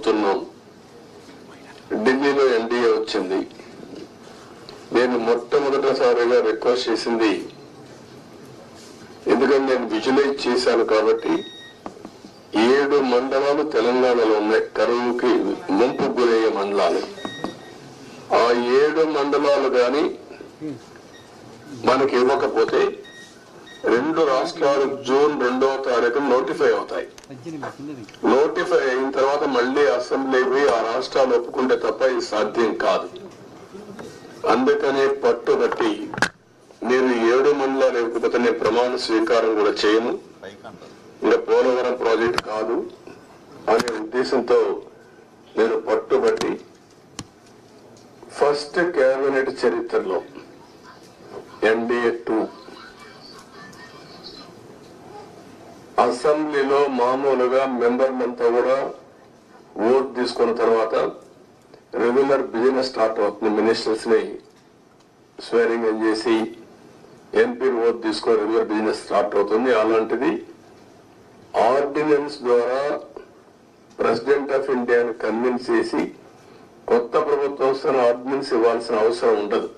అవుతున్నాం. ఢిల్లీలో ఎన్డీఏ వచ్చింది. నేను మొట్టమొదటిసారిగా రిక్వెస్ట్ చేసింది, ఎందుకంటే నేను విజువలైజ్ చేశాను కాబట్టి, 7 మండలాలు తెలంగాణలో ఉన్నాయి, కరువుకి ముంపు గురయ్యే మండలాలు. ఆ 7 మండలాలు కానీ మనకి ఇవ్వకపోతే 2 రాష్ట్రాలు జూన్ 2వ తారీఖున నోటిఫై అవుతాయి. నోటిఫై అయిన తర్వాత మళ్ళీ అసెంబ్లీకి ఆ రాష్ట్రాలు ఒప్పుకుంటే తప్ప ఇది సాధ్యం కాదు. అందుకనే పట్టుబట్టి మీరు 7 మండలాలు ఇవ్వకపోతే నేను ప్రమాణ స్వీకారం కూడా చేయను, ఇంకా పోలవరం ప్రాజెక్ట్ కాదు అనే ఉద్దేశంతో నేను పట్టుబట్టి ఫస్ట్ కేబినెట్ చరిత్రలో ఎన్డీఏ 2 అసెంబ్లీలో మామూలుగా మెంబర్లంతా కూడా ఓట్ తీసుకున్న తర్వాత రెగ్యులర్ బిజినెస్ స్టార్ట్ అవుతుంది. మినిస్టర్స్ ని స్వేరింగ్ ఇన్ చేసి ఎంపీ ఓట్ తీసుకొని రెగ్యులర్ బిజినెస్ స్టార్ట్ అవుతుంది. అలాంటిది ఆర్డినెన్స్ ద్వారా ప్రెసిడెంట్ ఆఫ్ ఇండియాని కన్విన్స్ చేసి కొత్త ప్రభుత్వం వస్తున్న ఆర్డినెన్స్ ఇవ్వాల్సిన అవసరం ఉండదు.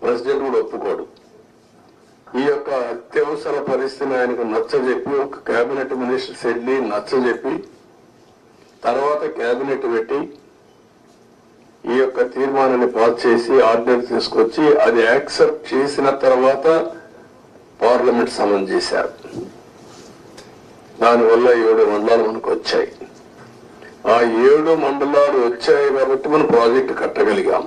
ప్రెసిడెంట్ కూడా ఒప్పుకోడు. ఈ యొక్క అత్యవసర పరిస్థితిని ఆయనకు నచ్చజెప్పి ఒక కేబినెట్ మినిస్టర్స్ వెళ్ళి నచ్చజెప్పి తర్వాత కేబినెట్ పెట్టి ఈ యొక్క తీర్మానాన్ని పాస్ చేసి ఆర్డినెన్స్ తీసుకొచ్చి అది యాక్సెప్ట్ చేసిన తర్వాత పార్లమెంట్ సమన్ చేశారు. దానివల్ల 7 మండలాలు మనకు వచ్చాయి. ఆ 7 మండలాలు వచ్చాయి కాబట్టి మనం ప్రాజెక్టు కట్టగలిగాం.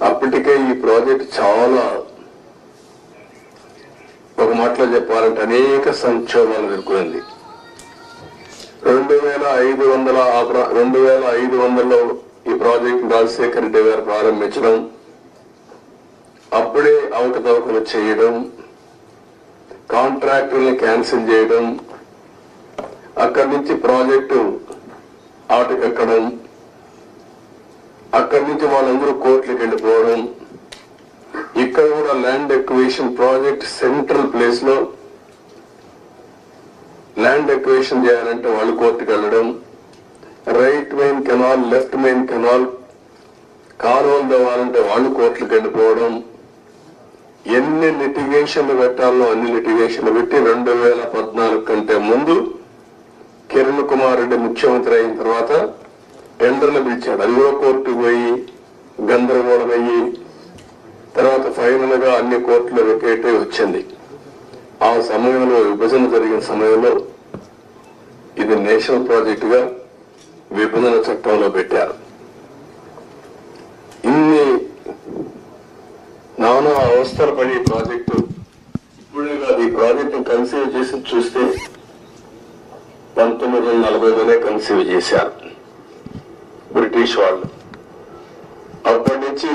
అప్పటికే ఈ ప్రాజెక్ట్ చాలా, ఒక మాటలో చెప్పాలంటే అనేక సంక్షోభాలు ఎదుర్కొంది. 2500లో ఈ ప్రాజెక్ట్ రాజశేఖర రెడ్డి గారు ప్రారంభించడం, అప్పుడే అవకతవకలు చేయడం, కాంట్రాక్టుల్ని క్యాన్సిల్ చేయడం, అక్కడి నుంచి ప్రాజెక్టు ఆటకెక్కడం, అక్కడి నుంచి వాళ్ళందరూ కోర్టులకు వెళ్ళిపోవడం, ఇక్కడ కూడా land acquisition project central place లో ల్యాండ్ ఎక్విజిషన్ చేయాలంటే వాళ్ళు కోర్టుకు వెళ్ళడం, right main canal left main canal కాలువలు తవ్వాలంటే వాళ్ళు కోర్టులకు వెళ్ళిపోవడం, ఎన్ని లిటిగేషన్లు పెట్టాలో అన్ని లిటిగేషన్లు పెట్టి 2014 కంటే ముందు కిరణ్ కుమార్ రెడ్డి ముఖ్యమంత్రి అయిన తర్వాత టెండర్లు పిలిచాడు. అది కూడా కోర్టుకు పోయి గందరగోళం అయ్యి తర్వాత ఫైనల్ గా అన్ని కోర్టులు వెకేట్ వచ్చింది. ఆ సమయంలో విభజన జరిగిన సమయంలో ఇది నేషనల్ ప్రాజెక్ట్ గా విభజన చట్టంలో పెట్టారు. ఇన్ని నానా అవస్థలు పడి ప్రాజెక్టు ఇప్పుడే కాదు, ఈ ప్రాజెక్టు కన్సీవ్ చేసి చూస్తే 1940లోనే కన్సీవ్ చేశారు బ్రిటిష్ వాళ్ళు. అప్పటి నుంచి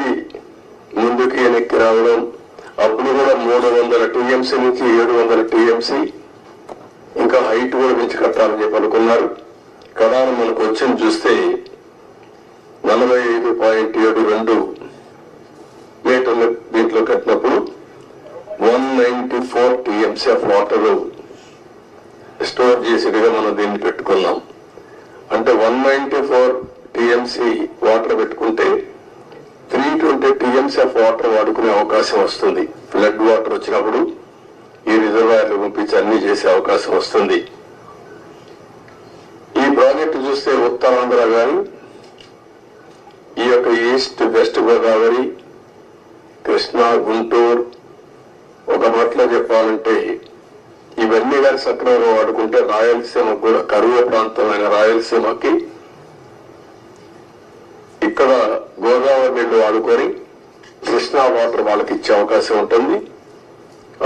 ముందుకి వెనక్కి రావడం, అప్పుడు కూడా 300 టీఎంసీ నుంచి 700 టీఎంసీ, ఇంకా హైట్ కూడా పెంచి కట్టాలని చెప్పి అనుకున్నారు. కడాన మనకు వచ్చింది చూస్తే 45.72 మీటర్లు దీంట్లో కట్టినప్పుడు 194 టీఎంసీ ఆఫ్ వాటర్ స్టోర్ చేసేట్టుగా మనం దీన్ని పెట్టుకున్నాం. అంటే 194 టీఎంసీ వాటర్ పెట్టుకుంటే 320 టీఎంసీ ఆఫ్ వాటర్ వాడుకునే అవకాశం వస్తుంది. ఫ్లడ్ వాటర్ వచ్చినప్పుడు ఈ రిజర్వాయర్లు పంపించి అన్ని చేసే అవకాశం వస్తుంది. ఈ ప్రాజెక్టు చూస్తే ఉత్తరాంధ్ర గాని ఈ యొక్క ఈస్ట్ వెస్ట్ గోదావరి, కృష్ణా, గుంటూరు, ఒక మాటలో చెప్పాలంటే ఇవన్నీ కానీ సక్రమంగా వాడుకుంటే రాయలసీమకు కూడా కరువు ప్రాంతమైన రాయలసీమకి ఇక్కడ గోదావరి నీళ్లు వాడుకొని కృష్ణా వాటర్ వాళ్ళకి ఇచ్చే అవకాశం ఉంటుంది.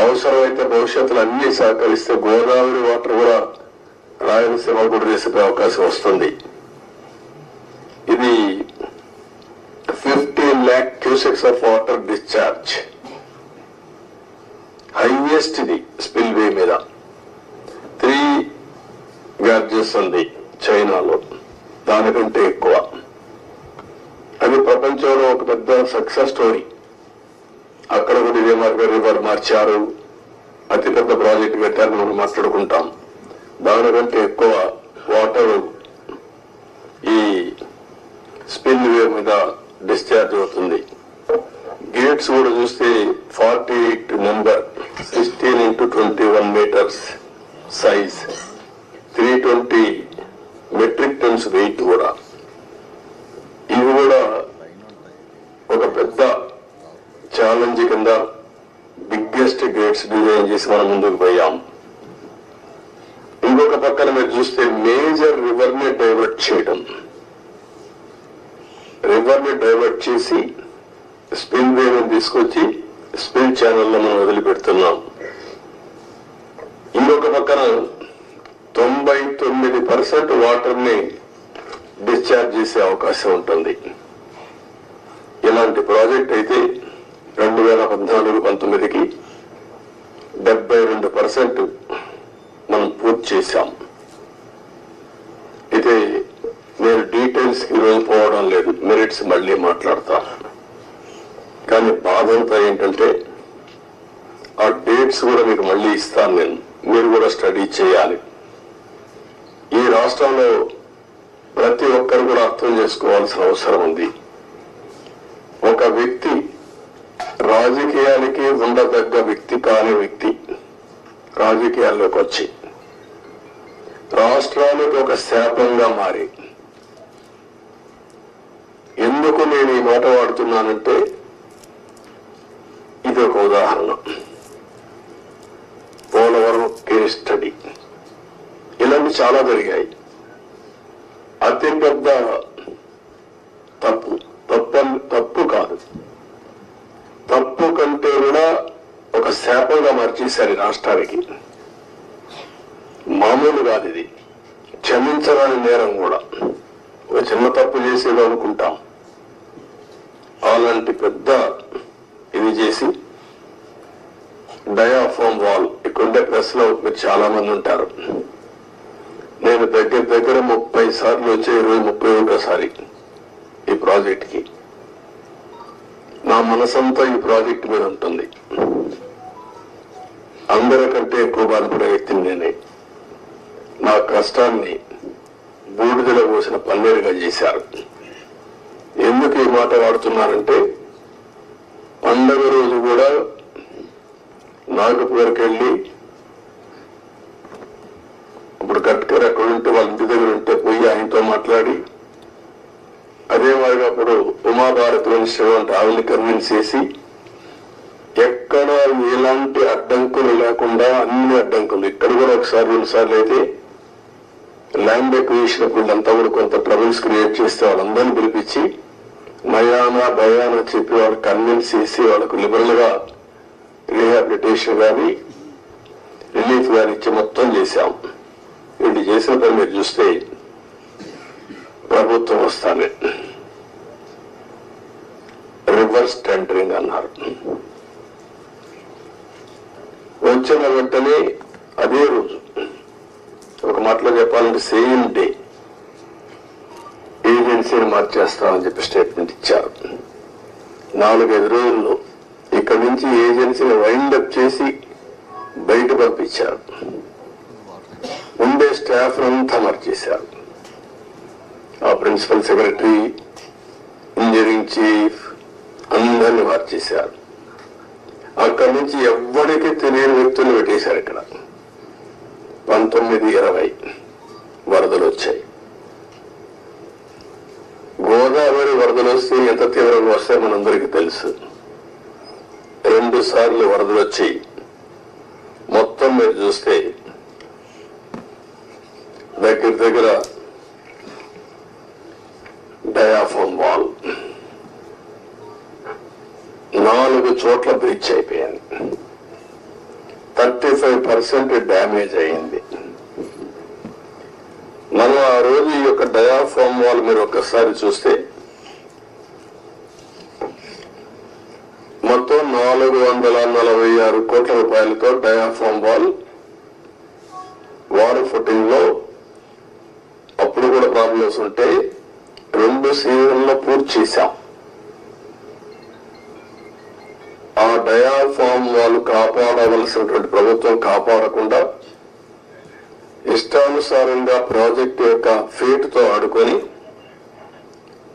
అవసరమైతే భవిష్యత్తులో అన్ని సహకరిస్తే గోదావరి వాటర్ కూడా రాయలసీమ కూడా తీసుకునే అవకాశం వస్తుంది. ఇది 15 lakh cusecs of water discharge, highest ఇది స్పిల్వే మీద. 3 గ్యార్జెస్ ఉంది చైనాలో, దానికంటే ఎక్కువ. అది ప్రపంచంలో ఒక పెద్ద సక్సెస్ స్టోరీ. అక్కడ కూడా ఇదే రివర్ మార్చారు, అతిపెద్ద ప్రాజెక్టు కట్టారని మనం మాట్లాడుకుంటాం. దానికంటే ఎక్కువ వాటర్ డిశ్చార్జ్ అవుతుంది. గేట్స్ కూడా చూస్తే 48 number, 16 into 21 metres size, 320 metric tonnes weight కూడా. ఇవి కూడా ఒక పెద్ద ఛాలెంజ్ కింద బిగ్గెస్ట్ గేట్స్ డిజైన్ చేసి మనం ముందుకు పోయాం. ఇంకొక పక్కన మీరు చూస్తే మేజర్ రివర్ ని డైవర్ట్ చేయడం, రివర్ ని డైవర్ట్ చేసి స్పిల్ వేని తీసుకొచ్చి స్పిల్ ఛానల్లో మనం వదిలిపెడుతున్నాం. ఇంకొక పక్కన 99% వాటర్ ని డిశ్చార్జ్ చేసే అవకాశం ఉంటుంది. ఇలాంటి ప్రాజెక్ట్ అయితే 2014-19కి 72% మనం పూర్తి చేశాం. అయితే నేను డీటెయిల్స్ కి రోజు పోవడం లేదు, మెరిట్స్ మళ్ళీ మాట్లాడతా. కానీ బాధ అంతా ఏంటంటే ఆ డేట్స్ కూడా మీకు మళ్ళీ ఇస్తాను నేను, మీరు కూడా స్టడీ చేయాలి. ఈ రాష్ట్రంలో ప్రతి ఒక్కరు కూడా అర్థం చేసుకోవాల్సిన అవసరం ఉంది. ఒక వ్యక్తి రాజకీయానికి ఉండదగ్గ వ్యక్తి కాని వ్యక్తి రాజకీయాల్లోకి వచ్చి రాష్ట్రానికి ఒక శాపంగా మారి, ఎందుకు నేను ఈ మాట వాడుతున్నానంటే ఇది ఒక ఉదాహరణ. పోలవరం కేస్ స్టడీ, ఇలాంటి చాలా జరిగాయి. అతిపెద్ద తప్పు కాదు, తప్పు కంటే కూడా ఒక శాపంగా మార్చేశారు రాష్ట్రానికి. మామూలు కాదు ఇది, క్షమించరాని నేరం కూడా. ఒక చిన్న తప్పు చేసేది అనుకుంటాం, అలాంటి పెద్ద ఇది చేసి డయాఫామ్ వాల్, ఇక్కడుండే ప్రెస్ లో మీరు చాలా మంది ఉంటారు. నేను దగ్గర 30 సార్లు వచ్చే 31సారి ఈ ప్రాజెక్ట్ కి. నా మనసంతా ఈ ప్రాజెక్ట్ మీద ఉంటుంది. అందరికంటే ఎక్కువ బాధపడే వ్యక్తిని నేనే. నా కష్టాన్ని బూడిదలో పోసిన పన్నీరుగా చేశారు. ఎందుకు ఈ మాట వాడుతున్నానంటే, పండగ రోజు కూడా నాగపూర్కి వెళ్ళి, ఇప్పుడు గట్కర్ ఎక్కడ ఉంటే వాళ్ళ ఇంటి దగ్గర ఉంటే పోయి ఆయనతో మాట్లాడి, అదే మాదిరిగా అప్పుడు ఉమాభారత్ మినిస్టర్ అంటే ఆవిడని కన్విన్స్ చేసి, ఎక్కడ ఎలాంటి అడ్డంకులు లేకుండా అన్ని అడ్డంకులు, ఇక్కడ కూడా ఒకసారి 2 సార్లు అయితే ల్యాండ్ ఎక్విజిషన్ అప్పుడంతా కూడా కొంత ట్రబుల్స్ క్రియేట్ చేస్తే వాళ్ళందరినీ పిలిపించి నయానా భయానా చెప్పి వాళ్ళు కన్విన్స్ చేసి వాళ్ళకు లిబరల్ గా రీహాబిలిటేషన్ కానీ రిలీఫ్ కానీ ఇచ్చి మొత్తం చేశాం. వీళ్ళు చేసిన పని మీరు చూస్తే ప్రభుత్వం వస్తానే రివర్స్ టెండరింగ్ అన్నారు. వచ్చిన వెంటనే అదే రోజు, ఒక మాటలో చెప్పాలంటే సేమ్ డే, ఏజెన్సీని మార్చేస్తామని చెప్పి స్టేట్మెంట్ ఇచ్చారు. 4-5 రోజుల్లో ఇక్కడి నుంచి ఏజెన్సీని వైండప్ చేసి బయట పంపించారు. ఉండే స్టాఫ్ అంతా మార్చేశారు. ఆ ప్రిన్సిపల్ సెక్రటరీ, ఇంజనీరింగ్ చీఫ్ అందరినీ మార్చేశారు. అక్కడి నుంచి ఎవ్వడికి తెలియని వ్యక్తులు పెట్టేశారు. ఇక్కడ 19-20 వరదలు వచ్చాయి. గోదావరి వరదలు వస్తే ఎంత తీవ్రంగా వస్తాయో మనందరికీ తెలుసు. 2 సార్లు వరదలు వచ్చి మొత్తం మీరు చూస్తే దగ్గర డయాఫామ్ వాల్ 4 చోట్ల బ్రీచ్ అయిపోయింది. 35% డ్యామేజ్ అయింది. మనం ఆ రోజు ఈ యొక్క డయాఫామ్ వాల్ మీరు ఒక్కసారి చూస్తే మొత్తం 446 కోట్ల రూపాయలతో డయాఫామ్ వాల్ వాటర్ ఫుటింగ్ లో అప్పుడు కూడా ప్రాబ్లమ్స్ ఉంటే 2 సీజన్లో పూర్తి చేశాం. ఆ డయాఫామ్ వాళ్ళు కాపాడవలసినటువంటి ప్రభుత్వం కాపాడకుండా ఇష్టానుసారంగా ప్రాజెక్టు యొక్క ఫేట్ తో ఆడుకొని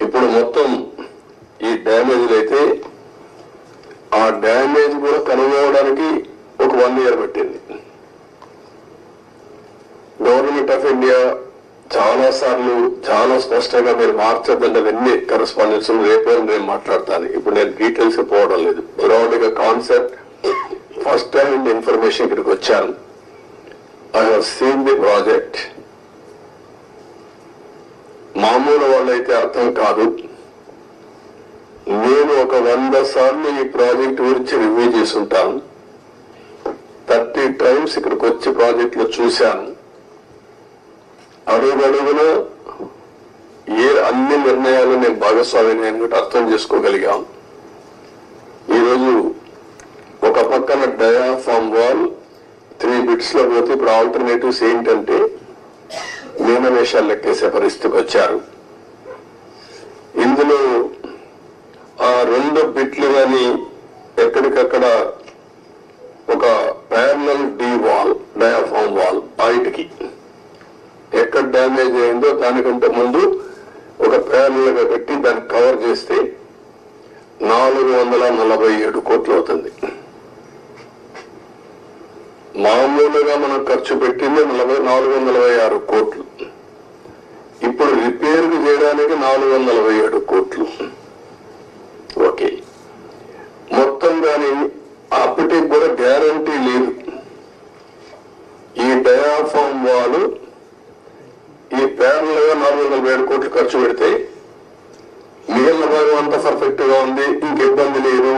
ఇప్పుడు మొత్తం ఈ డ్యామేజ్లు అయితే ఆ డ్యామేజ్ కూడా కనుగొనడానికి ఒక 1 year పట్టింది. గవర్నమెంట్ ఆఫ్ ఇండియా చాలా సార్లు చాలా స్పష్టంగా మీరు మార్చద్దంటే అవన్నీ కరెస్పాండెన్స్ రేపు మాట్లాడతాను. ఇప్పుడు నేను డీటెయిల్స్ పోవడం లేదు. బ్రాడ్ గా కాన్సెప్ట్ ఫస్ట్ హ్యాండ్ ఇన్ఫర్మేషన్ ఇక్కడికి వచ్చాను. I have seen the project. మామూలు వాళ్ళైతే అర్థం కాదు. నేను ఒక 100 సార్లు ఈ ప్రాజెక్ట్ గురించి రివ్యూ చేసుంటాను. 30 times ఇక్కడికి వచ్చి ప్రాజెక్ట్ లో చూశాను. అడుగడుగున అన్ని నిర్ణయాలు నేను భాగస్వామిని అనుకుంటే అర్థం చేసుకోగలిగాం. ఈరోజు ఒక పక్కన డయాఫామ్ వాల్ 3 bits లో పోతే ఇప్పుడు ఆల్టర్నేటివ్స్ ఏంటంటే మీనమేషాలు లెక్కేసే పరిస్థితికి వచ్చారు. ఇందులో ఆ 2 బిట్లు కానీ ఎక్కడికక్కడ ఒక parallel D wall diaphragm wall బయటికి ఎక్కడ డ్యామేజ్ అయిందో దానికంటే ముందు ఒక ప్యారలల్ గా పెట్టి దాన్ని కవర్ చేస్తే 447 కోట్లు అవుతుంది. మామూలుగా మనం ఖర్చు పెట్టింది 446 కోట్లు. ఇప్పుడు రిపేర్ చేయడానికి 447 కోట్లు. ఓకే, మొత్తం దాని అప్పటికి కూడా గ్యారంటీ లేదు. ఈ డయాఫామ్ వాల్ ఈ ప్యారల్ గా 447 కోట్లు ఖర్చు పెడితే మిగిలిన భాగం అంతా పర్ఫెక్ట్ గా ఉంది, ఇంక ఇబ్బంది లేదు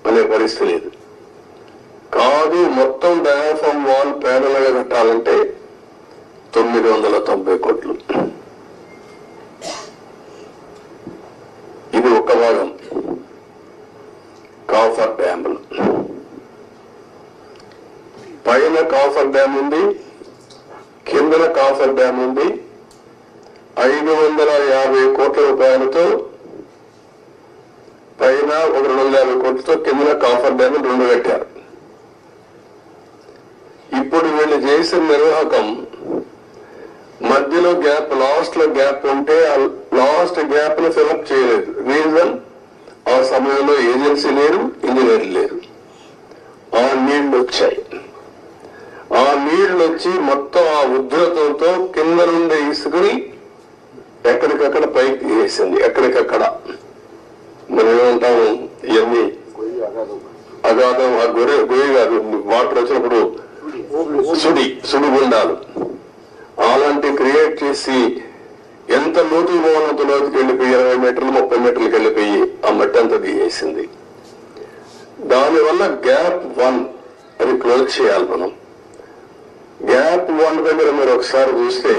అనే పరిస్థితి లేదు. కాదు, మొత్తం డయాఫామ్ వాల్ ప్యారల్ గా కట్టాలంటే 990 కోట్లు. ఇది ఒక భాగం. కాఫర్ డ్యామ్ పైన కాఫర్ డ్యామ్ ఉంది, కిందన కాఫర్ డ్యామ్ ఉంది. 550 కోట్ల రూపాయలతో పైన ఒక 250 కోట్లతో కిందన కాఫర్ డ్యామ్ 2 కట్టారు. ఇప్పుడు వీళ్ళు చేసిన నిర్వాహకం మధ్యలో గ్యాప్, లాస్ట్ లో గ్యాప్ ఉంటే ఆ లాస్ట్ గ్యాప్ ను ఫిలప్ చేయలేదు. రీజన్, ఆ సమయంలో ఏజెన్సీ లేరు, ఇంజనీర్ లేరు. ఆ నీళ్లు వచ్చాయి. ఆ నీళ్లు వచ్చి మొత్తం ఆ ఉధృతంతో కింద నుండి ఇసుకుని ఎక్కడికక్కడ పైకి వేసింది. ఎక్కడికక్కడ మనం ఏమంటాము, ఇవన్నీ అగాధం, ఆ గొయ్యి కాదు, వాటర్ వచ్చినప్పుడు సుడిగుండాలు అలాంటి క్రియేట్ చేసి ఎంత లోతు పోనంత లోతుకి వెళ్ళిపోయి 20 మీటర్లు 30 మీటర్లకు వెళ్ళిపోయి ఆ మట్టి అంతా దిగేసింది. దానివల్ల గ్యాప్ 1 అది క్లోజ్ చేయాలి మనం. గ్యాప్ 1 దగ్గర మీరు ఒకసారి చూస్తే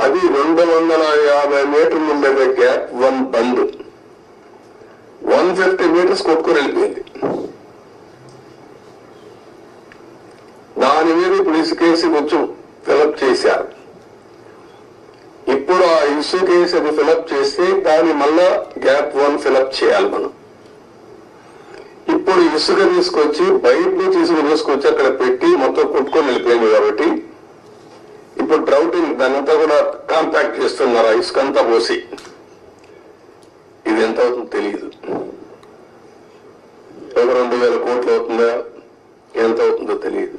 అది 250 మీటర్లు ఉండే గ్యాప్ 1 బంద్ 150 మీటర్స్ కొట్టుకుని వెళ్ళిపోయింది. దాని మీద ఇప్పుడు ఇసుకేసి కొంచెం ఫిలప్ చేశారు. ఇప్పుడు ఆ ఇసుకేసి అది ఫిలప్ చేస్తే దాని మళ్ళా గ్యాప్ 1 ఫిలప్ చేయాలి మనం. ఇప్పుడు ఇసుక తీసుకొచ్చి బయట నుంచి ఇసుక తీసుకొచ్చి అక్కడ పెట్టి మొత్తం కొట్టుకొని వెళ్ళిపోయింది. కాబట్టి ఇప్పుడు డ్రౌటింగ్ దానంతా కూడా కాంపాక్ట్ చేస్తున్నారు. ఆ ఇసుక అంతా పోసి ఇది ఎంత అవుతుందో తెలియదు. ఒక 2000 కోట్లు అవుతుందా, ఎంత అవుతుందో తెలియదు.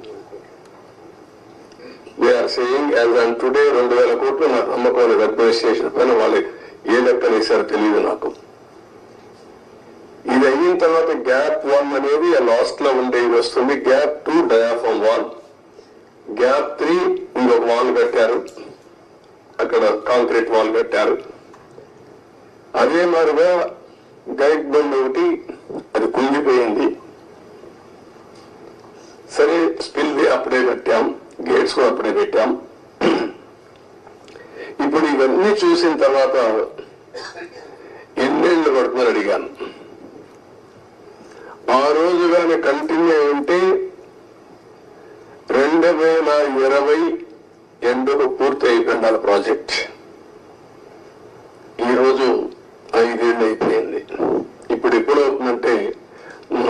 They are saying as on today 2000 కోట్లు నాకు నమ్మకం లేదు. అడ్మినిస్ట్రేషన్ పైన వాళ్ళు ఏ లెక్కలు వేశారో తెలియదు నాకు. ఇది అయిన తర్వాత గ్యాప్ 1 అనేది లాస్ట్ లో ఉండేది వస్తుంది. గ్యాప్ 2 డయాఫామ్ వాల్, గ్యాప్ 3 ఇంకొక వాల్ కట్టారు, అక్కడ కాంక్రీట్ వాల్ కట్టారు. అదే మాదిరిగా గైడ్ బండ్ ఒకటి అది కుంగిపోయింది. సరే, స్పిల్ వే అప్పుడే కట్టాం, గేట్స్ కూడా అప్పుడే పెట్టాం. ఇప్పుడు ఇవన్నీ చూసిన తర్వాత ఎన్నేళ్లు పడుతుందని అడిగాను. ఆ రోజు కానీ కంటిన్యూ ఉంటే 2020 ఎండుకు పూర్తి అయిపోయింది ప్రాజెక్ట్. ఈరోజు 5 ఏళ్ళు అయిపోయింది. ఇప్పుడు ఎప్పుడు అవుతుందంటే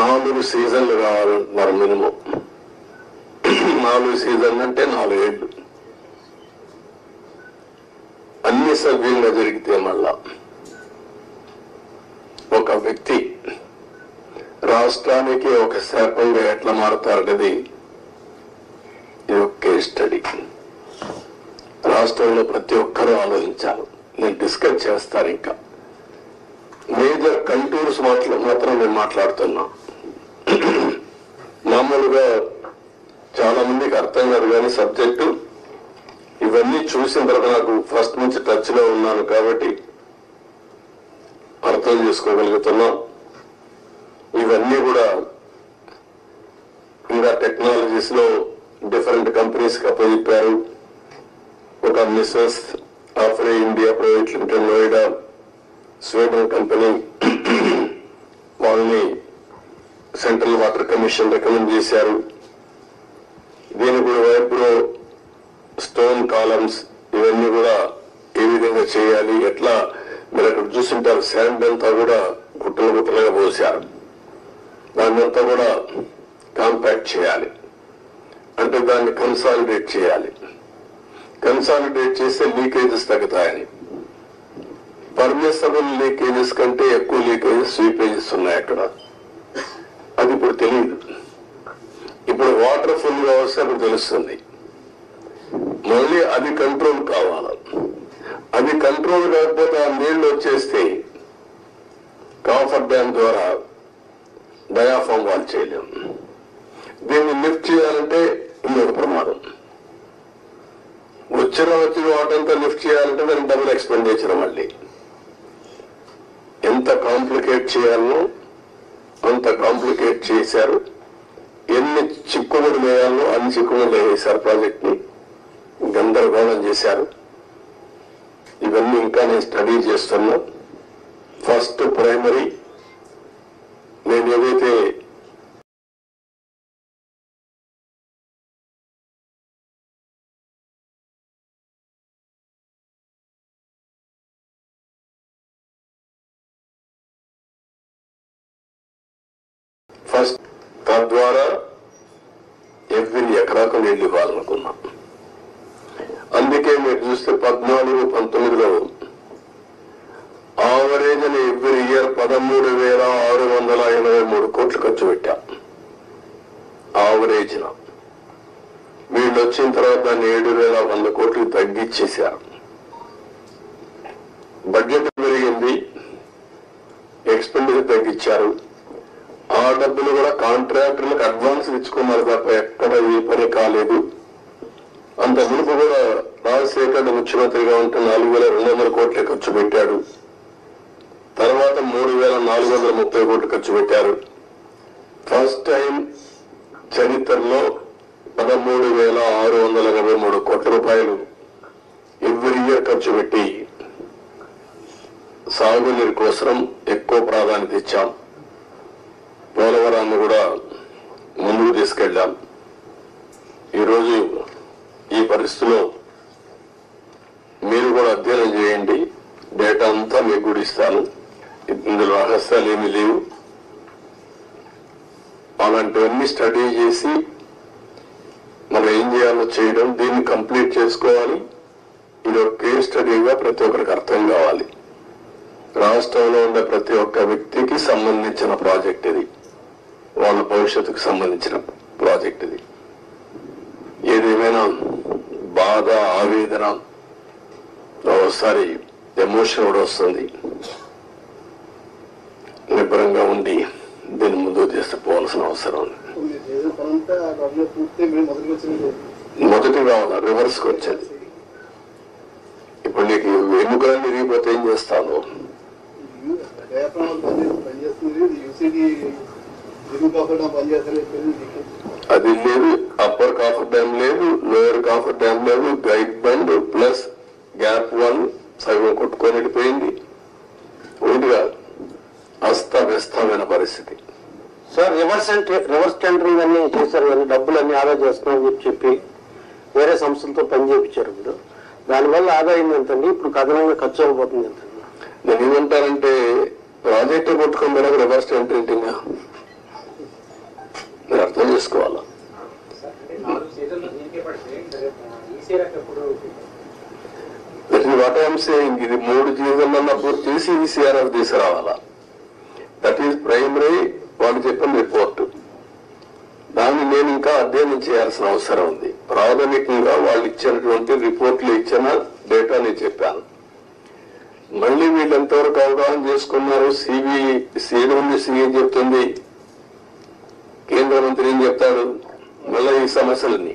4 సీజన్లు కావాలంటున్నారు మినిమం. 4 సీజన్లు అంటే 4 ఏళ్ళు అన్ని సవ్యంగా జరిగితే మళ్ళా ఒక వ్యక్తి రాష్ట్రానికి ఒక శాపంగా ఎట్లా మారుతారనేది ఇది ఒక కేస్ స్టడీ. రాష్ట్రంలో ప్రతి ఒక్కరూ ఆలోచించాలి. నేను డిస్కస్ చేస్తాను. ఇంకా మేజర్ కంటూర్స్ మాత్రం నేను మాట్లాడుతున్నా. మామూలుగా చాలా మందికి అర్థం కాదు కానీ సబ్జెక్టు ఇవన్నీ చూసిన తర్వాత నాకు ఫస్ట్ నుంచి టచ్ లో ఉన్నాను కాబట్టి అర్థం చేసుకోగలుగుతున్నాం. ఇవన్నీ కూడా ఇంకా టెక్నాలజీస్ లో డిఫరెంట్ కంపెనీస్ కి అప్పచెప్పారు. ఒక మిస్సెస్ ఆఫ్రే India private limited Noida Sweden company వాళ్ళని సెంట్రల్ వాటర్ కమిషన్ రికమెండ్ చేశారు. దీని కూడా వైబ్రో స్టోన్ కాలమ్స్ ఇవన్నీ కూడా ఏ విధంగా చేయాలి, ఎట్లా మీరు అక్కడ చూస్తుంటారు శాండ్ అంతా కూడా గుట్టలు గుట్టలుగా పోసారు. దాన్ని అంతా కూడా కాంపాక్ట్ చేయాలి, అంటే దాన్ని కన్సాలిడేట్ చేయాలి. కన్సాలిడేట్ చేస్తే లీకేజెస్ తగ్గుతాయని. పర్మిసబుల్ లీకేజెస్ కంటే ఎక్కువ లీకేజెస్ స్వీపేజెస్ ఉన్నాయి అక్కడ. అది ఇప్పుడు తెలియదు. ఇప్పుడు వాటర్ ఫుల్ గా వస్తే అప్పుడు తెలుస్తుంది. మళ్ళీ అది కంట్రోల్ కావాలి. అది కంట్రోల్ కాకపోతే ఆ నీళ్లు వచ్చేస్తే కాఫర్ డ్యామ్ ద్వారా డయాఫామ్ వాల్ చేయలేము. దీన్ని లిఫ్ట్ చేయాలంటే ఇంకొక ప్రమాదం. వచ్చిన వాటంతా లిఫ్ట్ చేయాలంటే దానికి డబుల్ ఎక్స్పెండిచర్. మళ్ళీ ఎంత కాంప్లికేట్ చేయాలనో అంత కాంప్లికేట్ చేశారు. ఎన్ని చిక్కుముడు వేయాలో అన్ని చిక్కుముడు వేశారు. ప్రాజెక్ట్ ని గందరగోళం చేశారు. ఇవన్నీ ఇంకా నేను స్టడీ చేస్తున్నా. ఫస్ట్ ప్రైమరీ నేను ఏదైతే ఫస్ట్ తద్వారా ఎవ్రీ ఎకరాకు నీళ్లు ఇవ్వాలనుకున్నాం. అందుకే మీరు చూస్తే 14-19లో ఆవరేజ్ అని ఎవ్రీ ఇయర్ 13,683 కోట్లు ఖర్చు పెట్టాం. ఆవరేజ్ వీళ్ళు వచ్చిన తర్వాత దాన్ని 7,100 కోట్లు తగ్గించేశారు. బడ్జెట్ పెరిగింది, ఎక్స్పెండిచర్ తగ్గించారు. ఆ డబ్బులు కూడా కాంట్రాక్టర్లకు అడ్వాన్స్ ఇచ్చుకున్నారు తప్ప ఎక్కడ ఈ పని కాలేదు. అంత మునుపు కూడా రాజశేఖర్ ముఖ్యమంత్రిగా ఉంటే 4,200 కోట్ల ఖర్చు పెట్టాడు. తర్వాత 3,430 కోట్లు ఖర్చు పెట్టారు. ఫస్ట్ టైం చరిత్రలో 13,683 కోట్ల రూపాయలు ఎవ్రీ ఇయర్ ఖర్చు పెట్టి సాగునీరు కోసం ఎక్కువ ప్రాధాన్యత ఇచ్చాం. పోలవరాన్ని కూడా ముందుకు తీసుకెళ్లాం. ఈరోజు ఈ పరిస్థితిలో మీరు కూడా అధ్యయనం చేయండి. డేటా అంతా మీకు కూడా ఇస్తాను. ఇందులో రహస్యాలు ఏమీ లేవు. అలాంటివన్నీ స్టడీ చేసి మనం ఏం చేయాలో చేయడం, దీన్ని కంప్లీట్ చేసుకోవాలి. ఇది ఒక కేస్ స్టడీగా ప్రతి ఒక్కరికి అర్థం కావాలి. రాష్ట్రంలో ఉండే ప్రతి ఒక్క వ్యక్తికి సంబంధించిన ప్రాజెక్ట్ ఇది. వాళ్ళ భవిష్యత్తుకు సంబంధించిన ప్రాజెక్ట్ ఇది. ఏదేమైనా బాధ, ఆవేదన, ఒకసారి ఎమోషన్ కూడా వస్తుంది. నిబ్బరంగా ఉండి దీన్ని ముందుకు తీసుకుపోవాల్సిన అవసరం ఉంది. మొదటి కావాలా, రివర్స్ కి వచ్చేది. ఇప్పుడు నీకు ఎన్నుకలు తిరిగిపోతే ఏం చేస్తాను? అది లేదు, అప్పర్ కాఫర్ డ్యామ్ లేదు, లోయర్ కాఫర్ డ్యామ్ లేదు, గైడ్ బండ్ ప్లస్ గ్యాప్ 1 సగం కొట్టుకొని వెళ్ళిపోయింది. ఒకటిగా అస్తవ్యస్తమైన పరిస్థితి. సార్ రివర్స్ టెండరింగ్ అన్ని చేశారు కానీ డబ్బులన్నీ ఆదా చేస్తున్నామని చెప్పి వేరే సంస్థలతో పని చేయించారు. ఇప్పుడు దానివల్ల ఆదాయం ఎంతండి? ఇప్పుడు కథనంగా ఖర్చు అయిపోతుంది ఎంతండి? నేను ఏమంటానంటే ప్రాజెక్టు కొట్టుకొని పోయినా రివర్స్ టెండరింగ్ మీరు అర్థం చేసుకోవాలా. వాట్ ఐఎమ్ సేయింగ్, ఇది 3 సీజన్లన్నా పూర్తి చేసి ఈసీఆర్ఎఫ్ తీసుకురావాలా. దట్ ఈస్ ప్రైమరీ వాళ్ళు చెప్పిన రిపోర్టు. దాన్ని నేను ఇంకా అధ్యయనం చేయాల్సిన అవసరం ఉంది. ప్రాథమికంగా వాళ్ళు ఇచ్చినటువంటి రిపోర్ట్లు ఇచ్చిన డేటా నేను చెప్పాను. మళ్ళీ వీళ్ళు ఎంతవరకు అవగాహన చేసుకున్నారు, సిఏ ఏం చెప్తుంది, కేంద్ర మంత్రి ఏం చెప్తాడు, మళ్ళీ ఈ సమస్యలని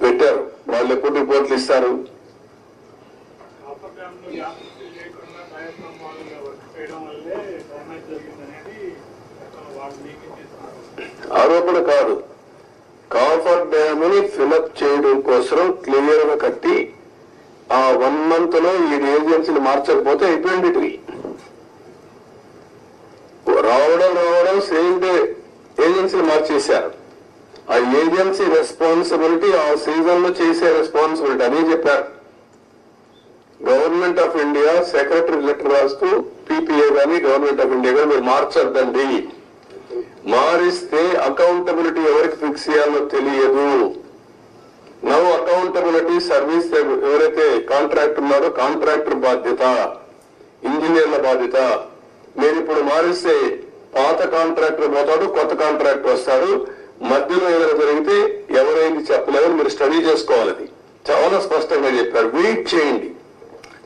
పెట్టారు. వాళ్ళు ఎప్పుడు రిపోర్ట్లు ఇస్తారు? ఆరోపణ కాదు, కాఫర్ డ్యామ్ ని ఫిలప్ చేయడం కోసం క్లియర్ గా కట్టి ఆ 1 month లో ఈ ఏజెన్సీలు మార్చకపోతే అయిపోయింది. రావడం సేమ్ డే ఏజెన్సీలు మార్చేశారు. ఆ ఏజెన్సీ రెస్పాన్సిబిలిటీ ఆ సీజన్ లో చేసే రెస్పాన్సిబిలిటీ అదే చెప్పారు. Government of India secretary letter రాస్తూ పీపీఏ గానీ గవర్నమెంట్ ఆఫ్ ఇండియా గానీ మీరు మార్చొద్దండి, మారిస్తే అకౌంటబిలిటీ ఎవరికి ఫిక్స్ చేయాలో తెలియదు. నవ్ అకౌంటబిలిటీ సర్వీస్ ఎవరైతే కాంట్రాక్టర్ ఉన్నారో కాంట్రాక్టర్ బాధ్యత, ఇంజనీర్ల బాధ్యత. మీరు ఇప్పుడు మారిస్తే పాత కాంట్రాక్టర్ పోతాడు, కొత్త కాంట్రాక్టర్ వస్తాడు, మధ్యలో ఏదైనా జరిగితే ఎవరైంది చెప్పలేదని మీరు స్టడీ చేసుకోవాలి. అది చాలా స్పష్టంగా చెప్పారు. వెయిట్ చేయండి.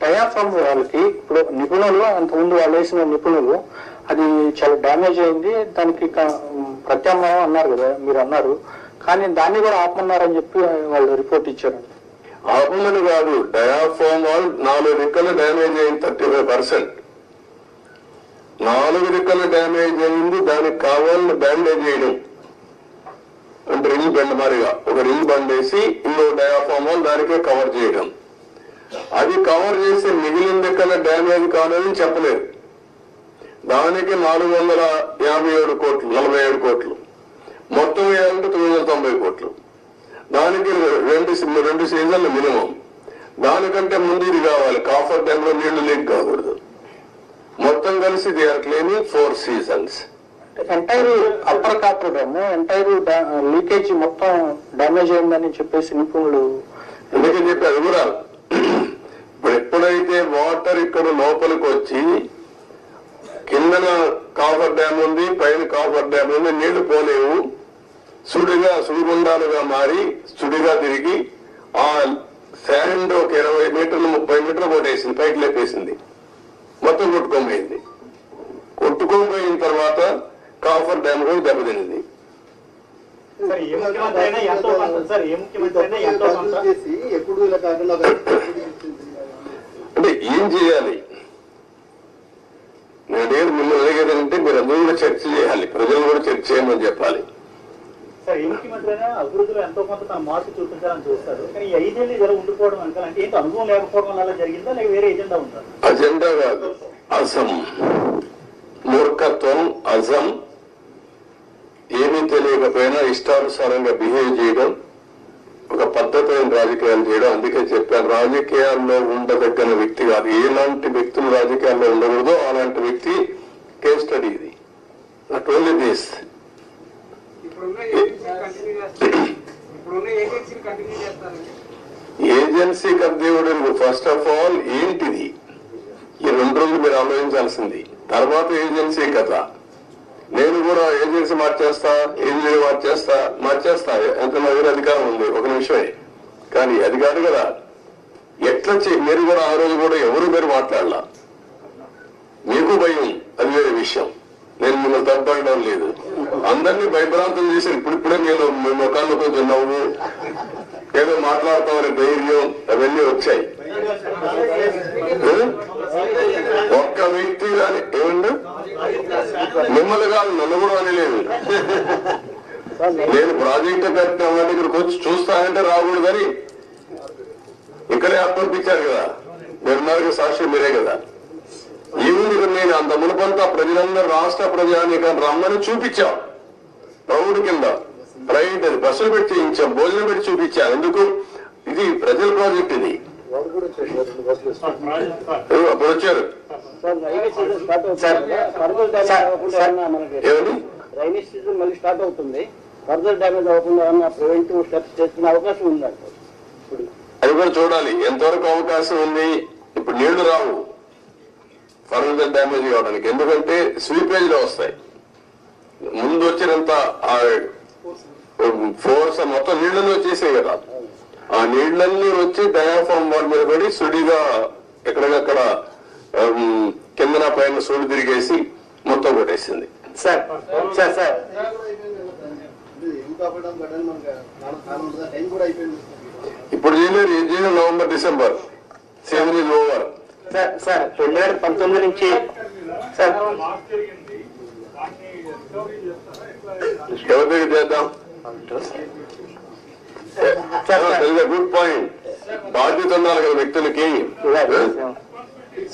డయాఫ్రామ్ వాళ్ళకి ఇప్పుడు నిపుణులు అంతకుముందు వాళ్ళు వేసిన నిపుణులు అది చాలా డ్యామేజ్ అయింది, దానికి ప్రత్యామ్నాయం అన్నారు కదా మీరు అన్నారు, కానీ దాన్ని కూడా ఆపమన్నారని చెప్పి వాళ్ళు రిపోర్ట్ ఇచ్చారు. ఆపమని కాదు, డయాఫ్రామ్ వాల్ 4 రెక్కలు డ్యామేజ్ అయింది, 35%. 4 రెక్కలు డ్యామేజ్ అయింది, దానికి కావాలని బ్యాండేజ్ చేయడం అంటే రింగ్ బెండ్ మారిగా ఒక రింగ్ బండ్ వేసి ఇంకో డయాఫ్రామ్ వాల్ దానికే కవర్ చేయడం. అది కవర్ చేసి మిగిలిన రెక్కల డ్యామేజ్ కావాలని చెప్పలేదు. దానికి 457 కోట్లు, 47 కోట్లు, మొత్తం వేయాలంటే 990 కోట్లు. దానికి 2 సీజన్లు మినిమం. దానికంటే ముందు ఇది కావాలి, కాఫర్ డ్యామ్ లో నీళ్లు లీక్ కాకూడదు. మొత్తం కలిసి they are claiming 4 seasons. Entire upper coffer dam entire leakage మొత్తం డ్యామేజ్ అయిందని చెప్పేసి నిపుణులు ఎందుకని చెప్పి అది కూడా ఇప్పుడు ఎప్పుడైతే వాటర్ ఇక్కడ లోపలికి వచ్చి కిందన కాఫర్ డ్యామ్ ఉంది, పైన కాఫర్ డ్యామ్ ఉంది, నీళ్లు పోలేవు, సుడిగుండాలుగా మారి సుడిగా తిరిగి ఆ శాండ్ ఒక 20 మీటర్లు 30 మీటర్లు కొట్టేసింది, పైకి లేపేసింది, మొత్తం కొట్టుకోపోయింది. కొట్టుకోపోయిన తర్వాత కాఫర్ డ్యామ్ కూడా దెబ్బతింది. అంటే ఏం చేయాలి? నేను మిమ్మల్ని అడిగేదంటే మీరు అందరూ కూడా చర్చ చేయాలి, ప్రజలు కూడా చర్చ చేయమని చెప్పాలి. సార్, ఏ ముఖ్యమంత్రి అయినా అభివృద్ధిలో ఎంతో కొంత తన మార్పు చూపించాలని చూస్తారు, కానీ 5 ఏళ్ళు ఇలా ఉండిపోవడం అంటే ఏంటి, అనుభవం లేకపోవడం వల్ల జరిగిందా లేక వేరే ఎజెండా ఉందా? అజెండా కాదు, అజం, మూర్ఖత్వం, అజం, ఏమీ తెలియకపోయినా ఇష్టానుసారంగా బిహేవ్ చేయడం, ఒక పద్ధతైన రాజకీయాలు చేయడం. అందుకే చెప్పాను, రాజకీయాల్లో ఉండదగ్గన వ్యక్తి కాదు, ఎలాంటి వ్యక్తులు రాజకీయాల్లో ఉండకూడదో అలాంటి వ్యక్తి కేస్ స్టడీ ఇది. నాట్ ఓన్లీ దిస్, ఏజెన్సీ కర్దేవుడు ఫస్ట్ ఆఫ్ ఆల్ ఏంటిది, ఈ 2 రోజులు మీరు ఆలోచించాల్సింది. తర్వాత ఏజెన్సీ కథ. నేను కూడా ఏజెన్సీ మార్చేస్తా ఎంత నా దగ్గర అధికారం ఉంది, ఒక నిమిషమే. కానీ అది కాదు కదా, ఎట్లా మీరు కూడా ఆ రోజు కూడా ఎవరు మీరు మాట్లాడలా, మీకు భయం, అది వేరే విషయం. నేను మిమ్మల్ని తప్పడం లేదు, అందరినీ భయభ్రాంతం చేసి ఇప్పుడిప్పుడే నేను మీ ముఖాల్లో కొంచెం నవ్వు ఏదో మాట్లాడతామని ధైర్యం అవన్నీ వచ్చాయి. ఒక్క వ్యక్తి కానీ ఏమండి మిమ్మల్ని కాదు నన్ను కూడా అనలేదు. నేను ప్రాజెక్టు కట్టిన వాళ్ళ ఇక్కడికి వచ్చి చూస్తానంటే రాకూడదని ఇక్కడే అప్పనిపించారు కదా, నిర్మాణానికి సాక్షి మీరే కదా. ఈవినింగ్ నేను అంత మునుపంతా ప్రజలందరూ రాష్ట్ర ప్రజానీకాన్ని రమ్మని చూపించాం, ప్రౌఢి కింద ప్రైవేట్ అది బస్సులు పెట్టి చేయించాం, భోజనం పెట్టి చూపించాం. ఎందుకు, ఇది ప్రజల ప్రాజెక్ట్, ఇది అప్పుడు వచ్చారు. రైనీ సీజన్ మళ్ళీ స్టార్ట్ అవుతుంది, ఫర్దర్ డ్యామేజ్ అవ్వకుండా ప్రివెంటివ్ స్టెప్స్ చేసుకునే అవకాశం ఉందండి. అది కూడా చూడాలి ఎంతవరకు అవకాశం ఉంది. ఇప్పుడు నీళ్లు రావు, ఫర్దర్ డ్యామేజ్ కావడానికి. ఎందుకంటే స్వీపేజ్ లో వస్తాయి. ముందు వచ్చినంత ఫోర్స్ మొత్తం నీళ్లలో వచ్చేసాయి కదా, ఆ నీళ్లన్నీ వచ్చి డయాఫామ్ వాల్ మీద పడి సుడిగా ఎక్కడికక్కడ కిందన పైన సుడి తిరిగేసి మొత్తం కొట్టేసింది. సార్ సార్ సార్ ఇప్పుడు చేయలేరు, ఏం చేయలేదు. November December season is over. Sir sir 2019 నుంచి సార్ ఎవరి దగ్గర చేద్దాం? Good point. బాధ్యత ఉండాలి కదా వ్యక్తులకి,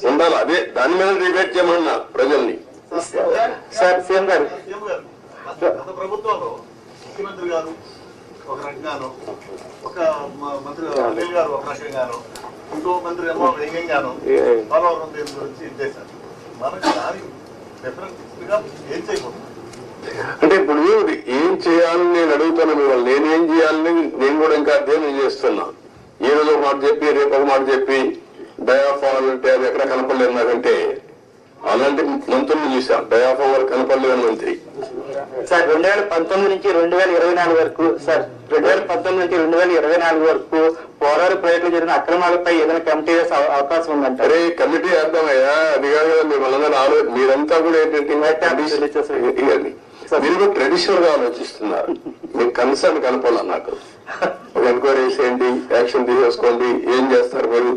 ఉండాలి. అదే దాని మీద డిబేట్ చేయమన్నా ప్రజల్ని. సార్ సీఎం గారు, గత ప్రభుత్వంలో ముఖ్యమంత్రి గారు ఒక రకంగాను, ఒక మంత్రి అనిల్ గారు ఒక రకంగాను, ఇంకో మంత్రి ఏమో వ్యంగ్యంగాను పోలవరం దీని గురించి ఇచ్చేశారు. మనకి దానికి డిఫరెంట్ గా ఏం చేయకూడదు అంటే ఇప్పుడు ఏం చేయాలని నేను అడుగుతాను మిమ్మల్ని. నేనేం చేయాలని నేను కూడా ఇంకా అధ్యయనం చేస్తున్నా. ఈ రోజు ఒక మాట చెప్పి రేపు ఒక మాట చెప్పి డయాఫామ్ అంటే అది ఎక్కడ కనపడలేదు నాకంటే. అలాంటి మంత్రులు చూసాం, డయాఫామ్ వరకు కనపడలేని మంత్రి. సార్ 2019 నుంచి 2024 వరకు సార్ 2019 నుంచి 2024 వరకు పోరాడు ప్రాజెక్టులు జరిగిన అక్రమాలపై ఏదైనా కమిటీ వేసే అవకాశం ఉందంట. అరే కమిటీ వేద్దామయ్యా, అది కాదు కదా మిమ్మల్ని మీరంతా కూడా ఏంటంటే మీరు ట్రెడిషనల్ గా ఆలోచిస్తున్నారు. మీకు కన్సర్న్ కనపడాల నాకు. ఒక ఎంక్వైరీ చేసేయండి, యాక్షన్ తీసేసుకోండి, ఏం చేస్తారు మీరు?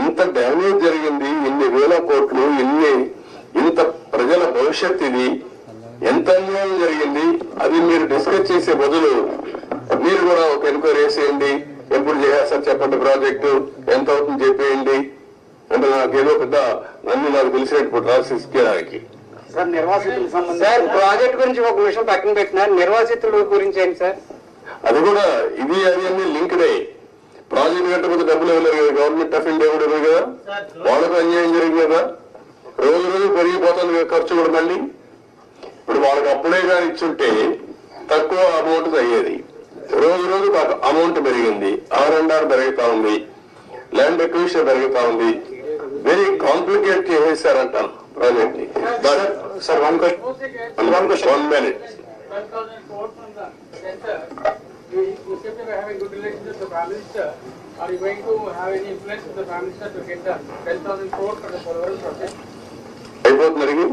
ఇంత డ్యామేజ్ జరిగింది, ఇన్ని వేల కోట్లు, ఇంత ప్రజల భవిష్యత్, ఇది ఎంత అన్యాయం జరిగింది. అది మీరు డిస్కస్ చేసే బదులు మీరు కూడా ఒక ఎంక్వైరీ చేసేయండి, ఎప్పుడు చేసేస్తారు చెప్పండి, ప్రాజెక్టు ఎంత అవుతుంది చెప్పేయండి అంటే నాకేదో పెద్ద అన్ని నాకు తెలిసినట్టు ప్రాసెస్ చేయడానికి. సార్ నిర్వాసితులకు సంబంధించి సార్ ప్రాజెక్ట్ గురించి ఒక విషయం పక్కన పెట్టిన నిర్వాసితుల గురించి ఏంటి సార్? అది కూడా ఇది అది అన్ని లింక్డ్ అయ్యి ప్రాజెక్ట్ కట్టకపోతే డబ్బులు ఇవ్వలేరు కదా, గవర్నమెంట్ ఆఫ్ ఇండియా కూడా ఇవ్వదు కదా, వాళ్ళకు అన్యాయం జరిగింది కదా, రోజు రోజు పెరిగిపోతుంది కదా ఖర్చు కూడా. మళ్ళీ ఇప్పుడు వాళ్ళకి అప్పుడే కానీ ఇచ్చుంటే తక్కువ అమౌంట్ అయ్యేది, రోజు రోజు అమౌంట్ పెరిగింది, R&R పెరుగుతా ఉంది, ల్యాండ్ ఎక్విజిషన్ పెరుగుతా ఉంది, వెరీ కాంప్లికేట్ చేసేసారంటాను ప్రాజెక్ట్ ని. Sir one question 1 minute. You seem to be having good relations with the Prime Minister. Are you going to have any influence with the Prime Minister to get the 10,000 crores for the Polavaram project? అయిపోతున్నారు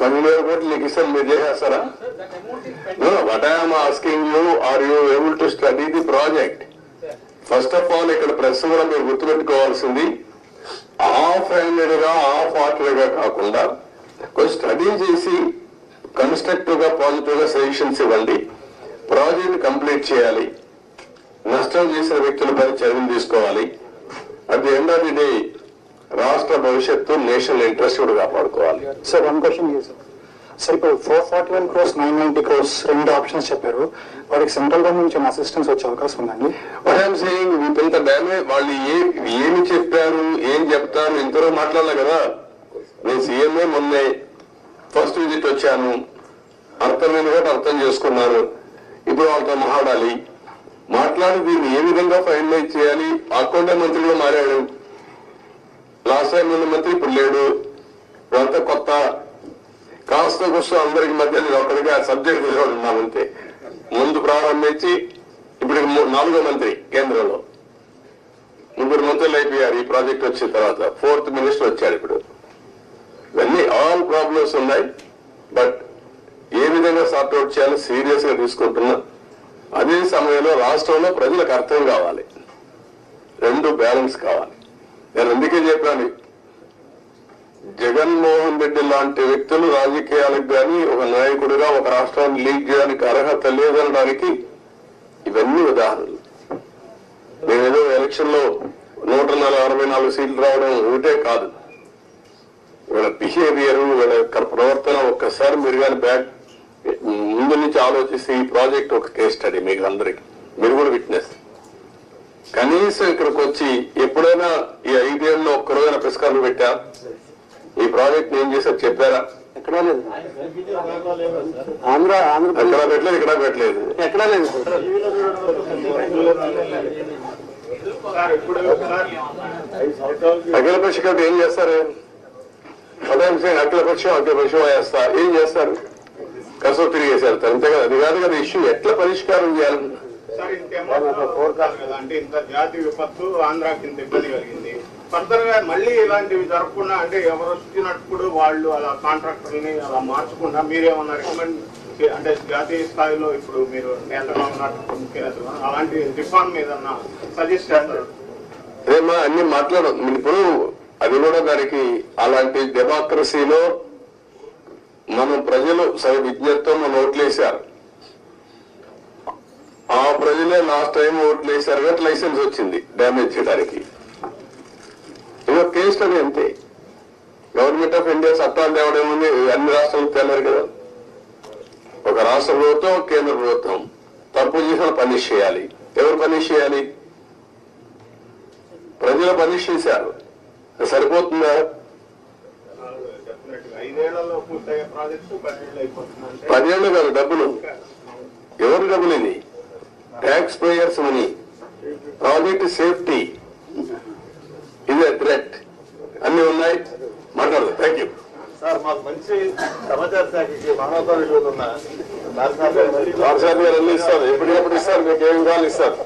10,000 కోట్లు నీకు ఇస్తాను, మీరు చేసేస్తారా? Sir, that amount is pending. No, what I am asking you, are you able to study the project? First of all ఇక్కడ press కూడా మీరు గుర్తుపెట్టుకోవాల్సింది, హాఫ్ హ్యాండెడ్ గా హాఫ్ హార్టెడ్ గా కాకుండా కొంచెం స్టడీ చేసి కన్స్ట్రక్టివ్ గా పాజిటివ్ గా సజెషన్స్ ఇవ్వండి. ప్రాజెక్ట్ కంప్లీట్ చేయాలి, నష్టం చేసిన వ్యక్తులపై చర్యలు తీసుకోవాలి. At the end of the day రాష్ట్ర భవిష్యత్తు, నేషనల్ ఇంట్రెస్ట్ కూడా కాపాడుకోవాలి. సార్ వన్ క్వశ్చన్ సార్, ఇప్పుడు 441 crores 990 crores రెండు ఆప్షన్స్ చెప్పారు, వాడికి సెంట్రల్ గవర్నమెంట్ నుంచి అసిస్టెన్స్ వచ్చే అవకాశం ఉందండి? వాట్ ఐఎమ్ సేయింగ్, ఇంత డ్యామేజ్ వాళ్ళు ఏమి చెప్పారు, ఏం చెప్తారు, ఇంతవరకు మాట్లాడలే కదా. నేను సీఎంఏ మొన్నే ఫస్ట్ విజిట్ వచ్చాను, అర్థమైంది కాబట్టి అర్థం చేసుకున్నాను. ఇప్పుడు వాళ్ళతో మాట్లాడి దీన్ని ఏ విధంగా ఫైనలైజ్ చేయాలి. అకౌంటే మంత్రి కూడా మారాడు, లాస్ట్ టైం ఉన్న మంత్రి ఇప్పుడు లేడు, ఇదంతా కొత్త. కాస్త కూర్చో అందరికి మధ్య నేను ఒక్కడిగా సబ్జెక్ట్ తీసుకొని ఉన్నానంతే. ముందు ప్రారంభించి ఇప్పుడు 4వ మంత్రి, కేంద్రంలో 3 మంత్రులు అయిపోయారు ఈ ప్రాజెక్ట్ వచ్చిన తర్వాత. 4th మినిస్టర్ వచ్చాడు ఇప్పుడు. ఇవన్నీ ఆల్ ప్రాబ్లమ్స్ ఉన్నాయి, బట్ ఏ విధంగా సార్ట్అవుట్ చేయాలో సీరియస్ గా తీసుకుంటున్నా. అదే సమయంలో రాష్ట్రంలో ప్రజలకు అర్థం కావాలి, రెండు బ్యాలెన్స్ కావాలి. నేను అందుకే చెప్పాను, జగన్మోహన్ రెడ్డి లాంటి వ్యక్తులు రాజకీయాలకు కానీ ఒక నాయకుడిగా ఒక రాష్ట్రాన్ని లీడ్ చేయడానికి అర్హత లేదనడానికి ఇవన్నీ ఉదాహరణలు. నేనేదో ఎలక్షన్ లో 164 సీట్లు రావడం ఒకటే కాదు, వీళ్ళ బిహేవియర్, వీళ్ళ యొక్క ప్రవర్తన ఒక్కసారి మీరు కానీ ముందు నుంచి ఆలోచిస్తే ఈ ప్రాజెక్ట్ ఒక కేస్ స్టడీ మీకు అందరికి, మీరు కూడా విట్నెస్. కనీసం ఇక్కడికి వచ్చి ఎప్పుడైనా ఈ 5 ఏళ్ళలో ఒక్కరోజైనా పురస్కారాలు పెట్టా, ఈ ప్రాజెక్ట్ ఏం చేశారు చెప్పారా? ఎక్కడా లేదు. ఎక్కడా పెట్టలేదు, ఇక్కడ పెట్టలేదు. ఎక్కడా లేదు. అఖిల పక్ష కమిటీ ఏం చేస్తారు? అఖిల పక్షం వేస్తా ఏం చేస్తారు? కసవ తిరిగేసి వెళ్తారు, అంతే కదా. అది కాదు కదా ఇష్యూ. ఎట్లా పరిష్కారం చేయాలి? సార్ ఇంకేమో ఫోర్కాస్ట్ కదా, అంటే ఇంత జాతి విపత్తు ఆంధ్రాకి ఇంత ఇబ్బంది కలిగింది. ఫర్దర్ గా మళ్ళీ ఇలాంటివి జరగకుండా, అంటే ఎవరు వచ్చినప్పుడు వాళ్ళు అలా కాంట్రాక్టర్ని అలా మార్చకుండా మీరేమన్నా రికమెండ్, అంటే జాతీయ స్థాయిలో ఇప్పుడు మీరు నేతగా ఉన్నట్టు ముఖ్యనేతలు అలాంటి రిఫార్మ్ ఏదన్నా సజెస్ట్ చేస్తారు? అదేమా అన్ని మాట్లాడడం ఇప్పుడు. అది కూడా దానికి అలాంటి డెమోక్రసీలో మనం ప్రజలు విజ్ఞతతో మనం ఓట్లేశారు. ఆ ప్రజలే లాస్ట్ టైం ఓట్లు వేశారు కాబట్టి లైసెన్స్ వచ్చింది డ్యామేజ్ చేయడానికి. ఇదో కేసు అది అంతే. గవర్నమెంట్ ఆఫ్ ఇండియా చట్టాలు తేవడేముంది? అన్ని రాష్ట్రాలకు తేలేరు కదా. ఒక రాష్ట్ర ప్రభుత్వం, కేంద్ర ప్రభుత్వం తప్పు చేసిన పనిష్ చేయాలి. ఎవరు పనిష్ చేయాలి? ప్రజలు పనిష్ చేశారు. సరిపోతుందా? 5 ఏళ్లలో పూర్తయ్యే ప్రాజెక్టు 10 ఏళ్ళు అయిపోతుంది. 10 ఏళ్ళు కాదు. డబ్బులు ఎవరు డబ్బులు? ఇది tax payers money. Project safety ఇదే థ్రెట్. అన్ని ఉన్నాయి. మాట్లాడదు. Thank you sir. మాకు మంచి సమాచార శాఖకి మానవతా విలువలు ఉన్న గారు అన్ని ఇస్తారు. ఎప్పటికప్పుడు ఇస్తారు. మీకు ఏం కావాలి ఇస్తారు.